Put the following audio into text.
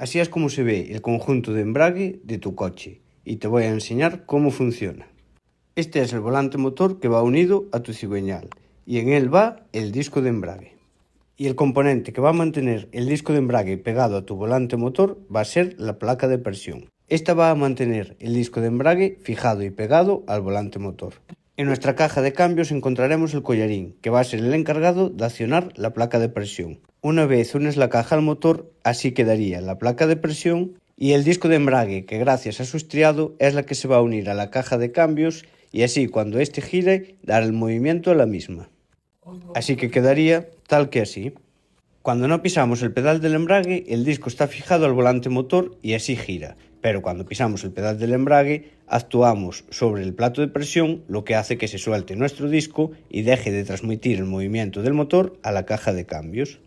Así es como se ve el conjunto de embrague de tu coche y te voy a enseñar cómo funciona. Este es el volante motor que va unido a tu cigüeñal y en él va el disco de embrague. Y el componente que va a mantener el disco de embrague pegado a tu volante motor va a ser la placa de presión. Esta va a mantener el disco de embrague fijado y pegado al volante motor. En nuestra caja de cambios encontraremos el collarín, que va a ser el encargado de accionar la placa de presión. Una vez unes la caja al motor, así quedaría la placa de presión y el disco de embrague, que gracias a su estriado es la que se va a unir a la caja de cambios y así cuando éste gire dar el movimiento a la misma. Así que quedaría tal que así. Cuando no pisamos el pedal del embrague, el disco está fijado al volante motor y así gira. Pero cuando pisamos el pedal del embrague, actuamos sobre el plato de presión, lo que hace que se suelte nuestro disco y deje de transmitir el movimiento del motor a la caja de cambios.